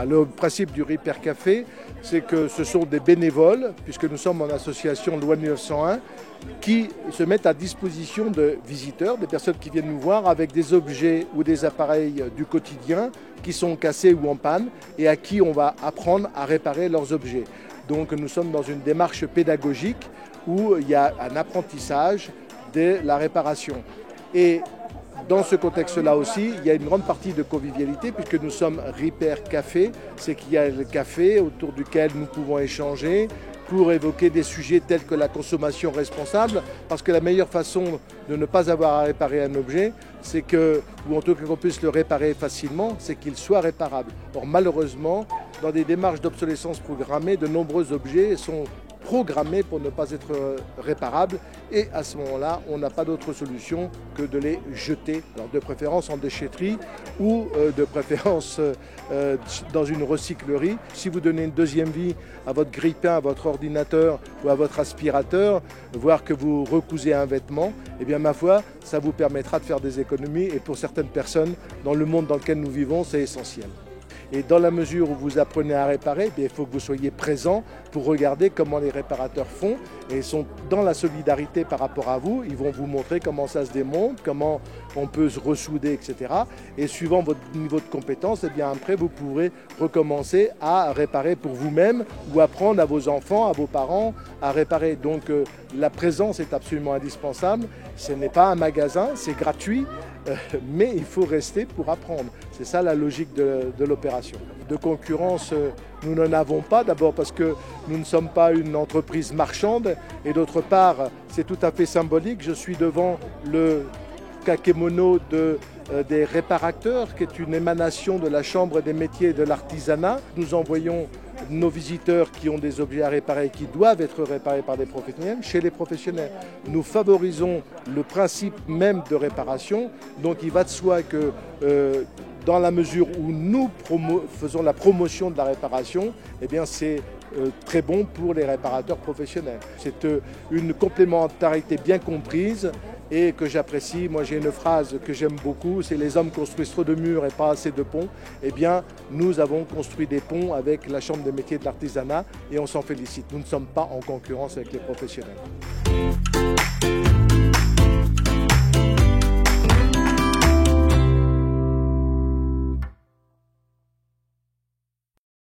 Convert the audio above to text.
Le principe du Repair Café, c'est que ce sont des bénévoles, puisque nous sommes en association loi 1901, qui se mettent à disposition de visiteurs, des personnes qui viennent nous voir avec des objets ou des appareils du quotidien qui sont cassés ou en panne et à qui on va apprendre à réparer leurs objets. Donc nous sommes dans une démarche pédagogique où il y a un apprentissage de la réparation. Et dans ce contexte-là aussi, il y a une grande partie de convivialité puisque nous sommes Repair Café, c'est qu'il y a le café autour duquel nous pouvons échanger pour évoquer des sujets tels que la consommation responsable, parce que la meilleure façon de ne pas avoir à réparer un objet, c'est que, ou en tout cas qu'on puisse le réparer facilement, c'est qu'il soit réparable. Or malheureusement, dans des démarches d'obsolescence programmée, de nombreux objets sont programmés pour ne pas être réparables et à ce moment-là, on n'a pas d'autre solution que de les jeter, alors de préférence en déchetterie ou de préférence dans une recyclerie. Si vous donnez une deuxième vie à votre grille-pain, à votre ordinateur ou à votre aspirateur, voire que vous recousez un vêtement, eh bien ma foi, ça vous permettra de faire des économies et pour certaines personnes, dans le monde dans lequel nous vivons, c'est essentiel. Et dans la mesure où vous apprenez à réparer, il faut que vous soyez présent pour regarder comment les réparateurs font. Et ils sont dans la solidarité par rapport à vous. Ils vont vous montrer comment ça se démonte, comment on peut se ressouder, etc. Et suivant votre niveau de compétence, eh bien après, vous pourrez recommencer à réparer pour vous-même ou apprendre à vos enfants, à vos parents à réparer. Donc la présence est absolument indispensable. Ce n'est pas un magasin, c'est gratuit. Mais il faut rester pour apprendre. C'est ça la logique de l'opération. De concurrence, nous n'en avons pas, d'abord parce que nous ne sommes pas une entreprise marchande et d'autre part, c'est tout à fait symbolique. Je suis devant le kakémono des réparateurs, qui est une émanation de la Chambre des métiers et de l'artisanat. Nous envoyons nos visiteurs qui ont des objets à réparer et qui doivent être réparés par des professionnels chez les professionnels. Nous favorisons le principe même de réparation, donc il va de soi que dans la mesure où nous faisons la promotion de la réparation, eh bien c'est très bon pour les réparateurs professionnels. C'est une complémentarité bien comprise et que j'apprécie. Moi j'ai une phrase que j'aime beaucoup, c'est les hommes construisent trop de murs et pas assez de ponts. Eh bien nous avons construit des ponts avec la Chambre des métiers de l'artisanat et on s'en félicite. Nous ne sommes pas en concurrence avec les professionnels.